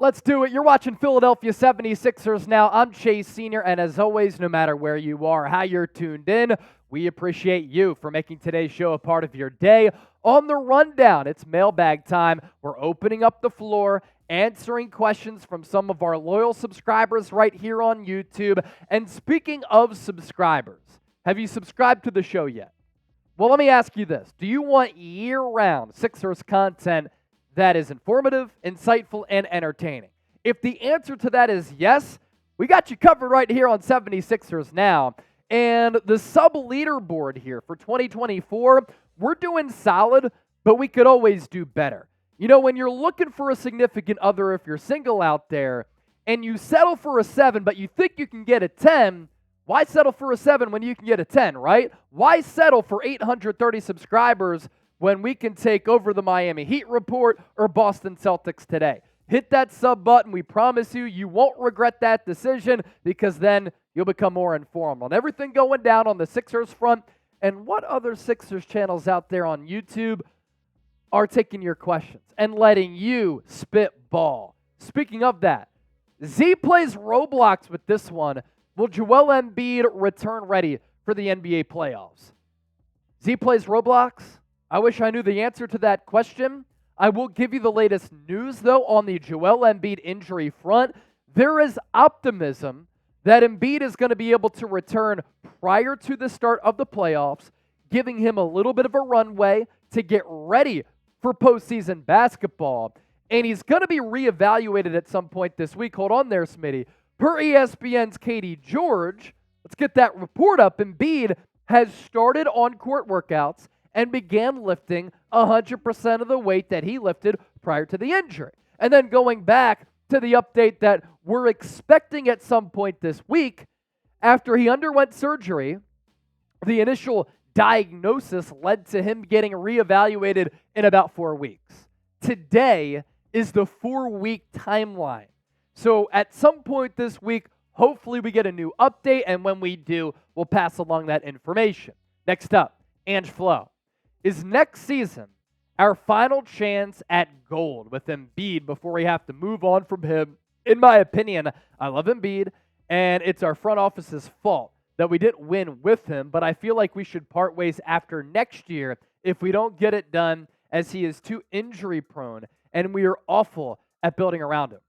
Let's do it. You're watching Philadelphia 76ers now. I'm Chase Sr., and as always, no matter where you are, how you're tuned in, we appreciate you for making today's show a part of your day. On the rundown, it's mailbag time. We're opening up the floor, answering questions from some of our loyal subscribers right here on YouTube. And speaking of subscribers, have you subscribed to the show yet? Well, let me ask you this. Do you want year-round Sixers content that is informative, insightful, and entertaining? If the answer to that is yes, we got you covered right here on 76ers Now. And the sub-leaderboard here for 2024, we're doing solid, but we could always do better. You know, when you're looking for a significant other, if you're single out there, and you settle for a 7, but you think you can get a 10, why settle for a 7 when you can get a 10, right? Why settle for 830 subscribers when we can take over the Miami Heat report or Boston Celtics today? Hit that sub button. We promise you, you won't regret that decision, because then you'll become more informed on everything going down on the Sixers front and what other Sixers channels out there on YouTube are taking your questions and letting you spitball. Speaking of that, Z plays Roblox with this one. Will Joel Embiid return ready for the NBA playoffs? Z plays Roblox? I wish I knew the answer to that question. I will give you the latest news, though, on the Joel Embiid injury front. There is optimism that Embiid is going to be able to return prior to the start of the playoffs, giving him a little bit of a runway to get ready for postseason basketball. And he's going to be reevaluated at some point this week. Hold on there, Smitty. Per ESPN's Katie George, let's get that report up. Embiid has started on-court workouts and began lifting 100% of the weight that he lifted prior to the injury. And then going back to the update that we're expecting at some point this week, after he underwent surgery, the initial diagnosis led to him getting reevaluated in about 4 weeks. Today is the 4-week timeline. So at some point this week, hopefully we get a new update, and when we do, we'll pass along that information. Next up, Ange Flo. Is next season our final chance at gold with Embiid before we have to move on from him? In my opinion, I love Embiid, and it's our front office's fault that we didn't win with him, but I feel like we should part ways after next year if we don't get it done, as he is too injury-prone, and we are awful at building around him.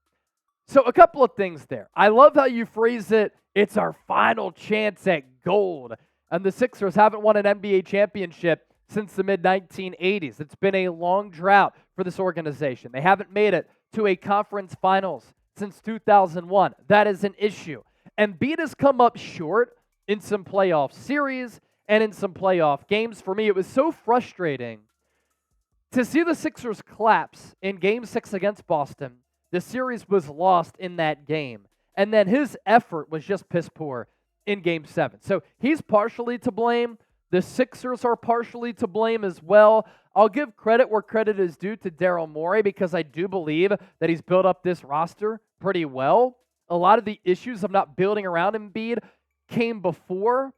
So a couple of things there. I love how you phrase it, it's our final chance at gold, and the Sixers haven't won an NBA championship since the mid-1980s. It's been a long drought for this organization. They haven't made it to a conference finals since 2001. That is an issue. Embiid has come up short in some playoff series and in some playoff games. For me, it was so frustrating to see the Sixers collapse in Game 6 against Boston. The series was lost in that game. And then his effort was just piss poor in Game 7. So he's partially to blame. The Sixers are partially to blame as well. I'll give credit where credit is due to Daryl Morey, because I do believe that he's built up this roster pretty well. A lot of the issues of not building around Embiid came before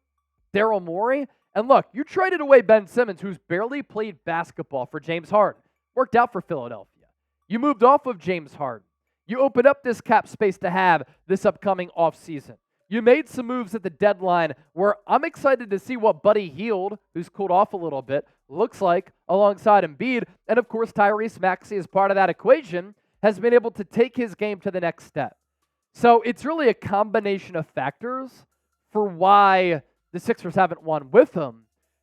Daryl Morey. And look, you traded away Ben Simmons, who's barely played basketball, for James Harden. Worked out for Philadelphia. You moved off of James Harden. You opened up this cap space to have this upcoming offseason. You made some moves at the deadline where I'm excited to see what Buddy Hield, who's cooled off a little bit, looks like alongside Embiid. And of course, Tyrese Maxey, as part of that equation, has been able to take his game to the next step. So it's really a combination of factors for why the Sixers haven't won with him.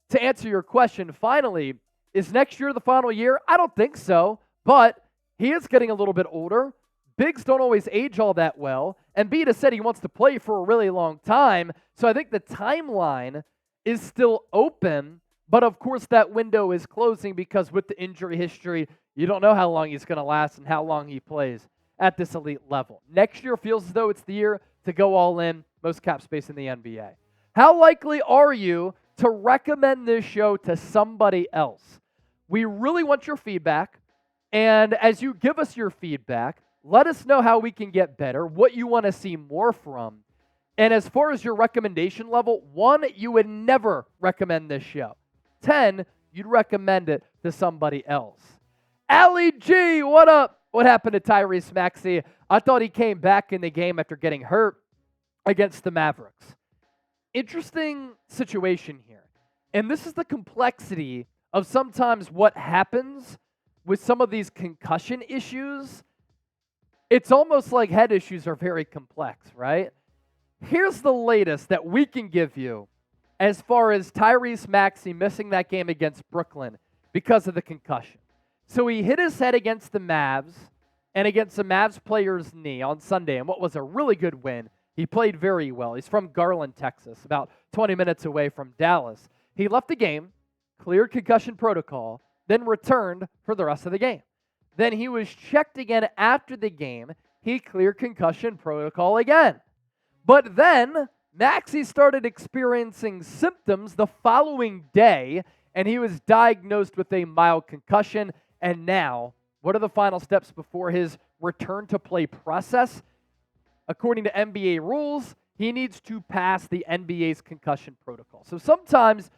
To answer your question, finally, is next year the final year? I don't think so, but he is getting a little bit older. Bigs don't always age all that well. Embiid has said he wants to play for a really long time, so I think the timeline is still open, but of course that window is closing, because with the injury history, you don't know how long he's going to last and how long he plays at this elite level. Next year feels as though it's the year to go all in, most cap space in the NBA. How likely are you to recommend this show to somebody else? We really want your feedback, and as you give us your feedback, let us know how we can get better, what you want to see more from. And as far as your recommendation level, 1, you would never recommend this show. 10, you'd recommend it to somebody else. Allie G, what up? What happened to Tyrese Maxey? I thought he came back in the game after getting hurt against the Mavericks. Interesting situation here. And this is the complexity of sometimes what happens with some of these concussion issues. It's almost like head issues are very complex, right? Here's the latest that we can give you as far as Tyrese Maxey missing that game against Brooklyn because of the concussion. So he hit his head against the Mavs and against the Mavs player's knee on Sunday, and what was a really good win. He played very well. He's from Garland, Texas, about 20 minutes away from Dallas. He left the game, cleared concussion protocol, then returned for the rest of the game. Then he was checked again after the game. He cleared concussion protocol again. But then Maxey started experiencing symptoms the following day, and he was diagnosed with a mild concussion. And now, what are the final steps before his return to play process? According to NBA rules, he needs to pass the NBA's concussion protocol. So sometimes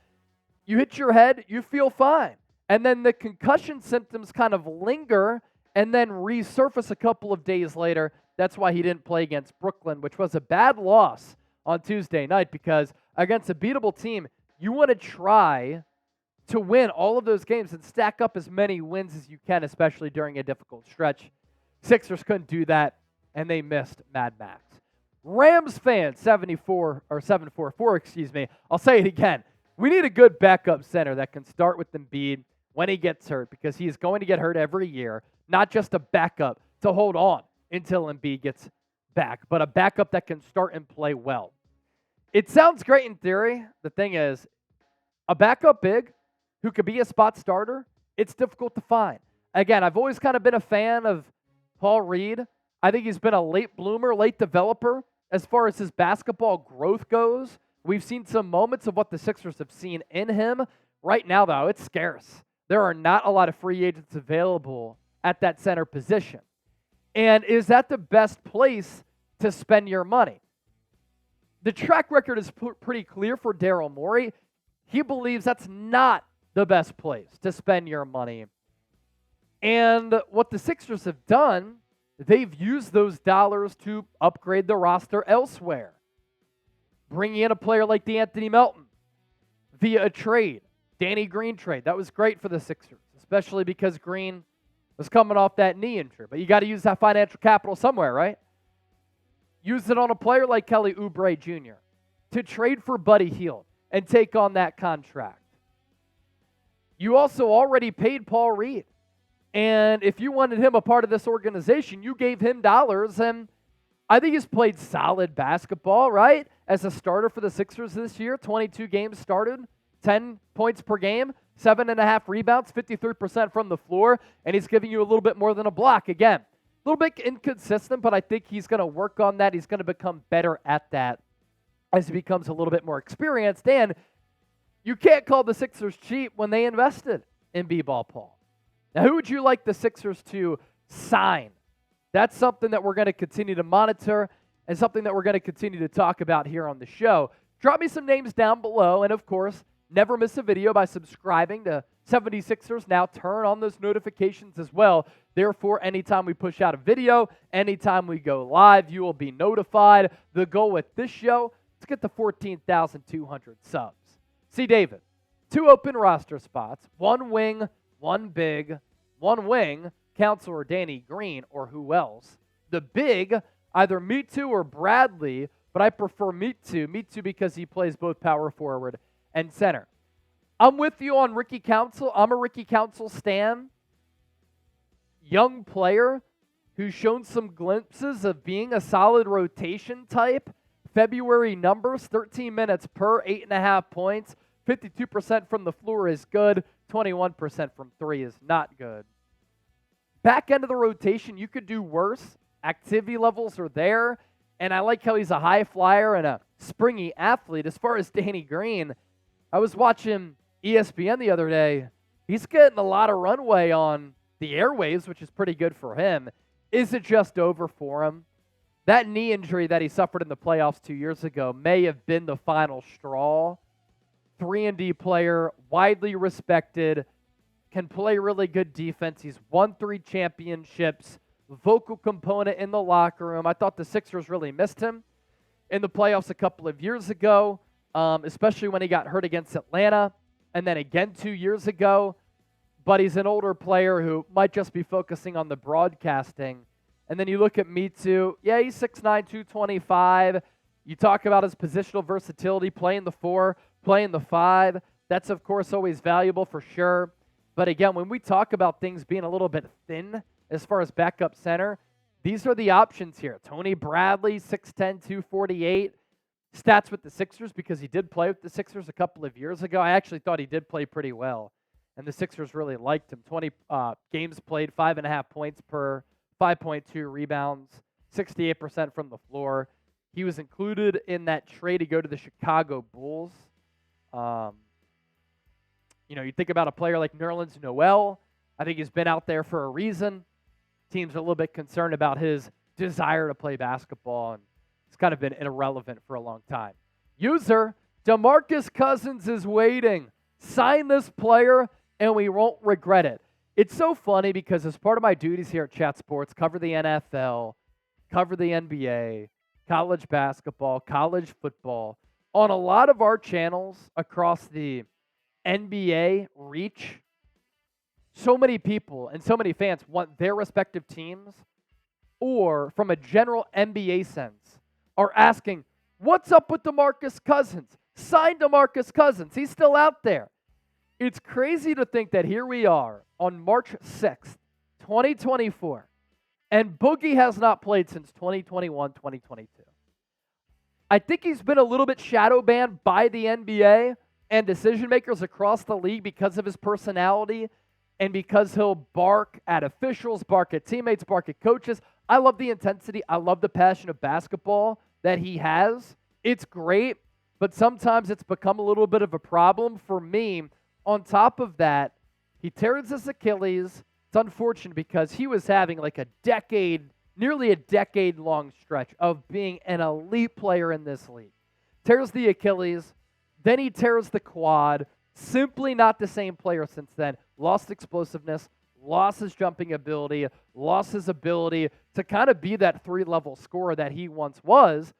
you hit your head, you feel fine. And then the concussion symptoms kind of linger and then resurface a couple of days later. That's why he didn't play against Brooklyn, which was a bad loss on Tuesday night, because against a beatable team, you want to try to win all of those games and stack up as many wins as you can, especially during a difficult stretch. Sixers couldn't do that, and they missed Mad Max. Rams fans, 744, I'll say it again. We need a good backup center that can start with Embiid when he gets hurt, because he is going to get hurt every year, not just a backup to hold on until Embiid gets back, but a backup that can start and play well. It sounds great in theory. The thing is, a backup big who could be a spot starter, it's difficult to find. Again, I've always kind of been a fan of Paul Reed. I think he's been a late bloomer, late developer as far as his basketball growth goes. We've seen some moments of what the Sixers have seen in him. Right now, though, it's scarce. There are not a lot of free agents available at that center position. And is that the best place to spend your money? The track record is pretty clear for Daryl Morey. He believes that's not the best place to spend your money. And what the Sixers have done, they've used those dollars to upgrade the roster elsewhere. Bringing in a player like DeAnthony Melton via a trade, Danny Green trade. That was great for the Sixers, especially because Green was coming off that knee injury. But you got to use that financial capital somewhere, right? Use it on a player like Kelly Oubre Jr. to trade for Buddy Hield and take on that contract. You also already paid Paul Reed. And if you wanted him a part of this organization, you gave him dollars. And I think he's played solid basketball, right? As a starter for the Sixers this year, 22 games started, 10 points per game, 7.5 rebounds, 53% from the floor, and he's giving you a little bit more than a block. Again, a little bit inconsistent, but I think he's going to work on that. He's going to become better at that as he becomes a little bit more experienced. And you can't call the Sixers cheap when they invested in B-Ball Paul. Now, who would you like the Sixers to sign? That's something that we're going to continue to monitor and something that we're going to continue to talk about here on the show. Drop me some names down below, and of course, never miss a video by subscribing to 76ers Now. Turn on those notifications as well. Therefore, anytime we push out a video, anytime we go live, you will be notified. The goal with this show is to get to 14,200 subs. See, David, 2 open roster spots, 1 wing, 1 big, 1 wing, Counselor Danny Green, or who else? The big, either Mitu or Bradley, but I prefer Mitu. Mitu because he plays both power forward and center. I'm with you on Ricky Council. I'm a Ricky Council stan. Young player who's shown some glimpses of being a solid rotation type. February numbers, 13 minutes per, 8.5 points. 52% from the floor is good. 21% from 3 is not good. Back end of the rotation, you could do worse. Activity levels are there. And I like how he's a high flyer and a springy athlete. As far as Danny Green, I was watching ESPN the other day. He's getting a lot of runway on the airwaves, which is pretty good for him. Is it just over for him? That knee injury that he suffered in the playoffs 2 years ago may have been the final straw. 3-and-D player, widely respected, can play really good defense. He's won 3 championships vocal component in the locker room. I thought the Sixers really missed him in the playoffs a couple of years ago, especially when he got hurt against Atlanta, and then again 2 years ago. But he's an older player who might just be focusing on the broadcasting. And then you look at Mitsu. Yeah, he's 6'9", 225. You talk about his positional versatility, playing the 4, playing the 5. That's, of course, always valuable for sure. But again, when we talk about things being a little bit thin as far as backup center, these are the options here. Tony Bradley, 6'10", 248. Stats with the Sixers because he did play with the Sixers a couple of years ago. I actually thought he did play pretty well, and the Sixers really liked him. 20 games played, 5.5 points per, 5.2 rebounds, 68% from the floor. He was included in that trade to go to the Chicago Bulls. You think about a player like Nerlens Noel. I think he's been out there for a reason. Teams are a little bit concerned about his desire to play basketball, and it's kind of been irrelevant for a long time. User, DeMarcus Cousins is waiting. Sign this player, and we won't regret it. It's so funny because as part of my duties here at Chat Sports, cover the NFL, cover the NBA, college basketball, college football. On a lot of our channels across the NBA reach, so many people and so many fans want their respective teams, or from a general NBA sense, are asking, what's up with DeMarcus Cousins? Sign DeMarcus Cousins. He's still out there. It's crazy to think that here we are on March 6th, 2024, and Boogie has not played since 2021, 2022. I think he's been a little bit shadow banned by the NBA and decision makers across the league because of his personality and because he'll bark at officials, bark at teammates, bark at coaches. I love the intensity. I love the passion of basketball that he has. It's great, but sometimes it's become a little bit of a problem for me. On top of that, he tears his Achilles. It's unfortunate because he was having like nearly a decade-long stretch of being an elite player in this league. Tears the Achilles, then he tears the quad. Simply not the same player since then. Lost explosiveness, lost his jumping ability, lost his ability to kind of be that 3-level scorer that he once was.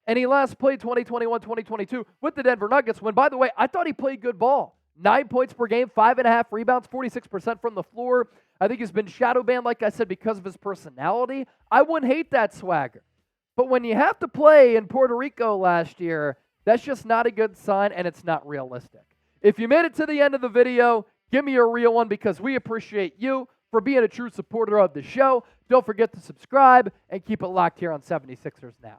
And he last played 2021, 2022 with the Denver Nuggets when, by the way, I thought he played good ball. 9 points per game, 5.5 rebounds, 46% from the floor. I think he's been shadow banned, like I said, because of his personality. I wouldn't hate that swagger. But when you have to play in Puerto Rico last year, that's just not a good sign, and it's not realistic. If you made it to the end of the video, give me a real one because we appreciate you for being a true supporter of the show. Don't forget to subscribe and keep it locked here on 76ers Now.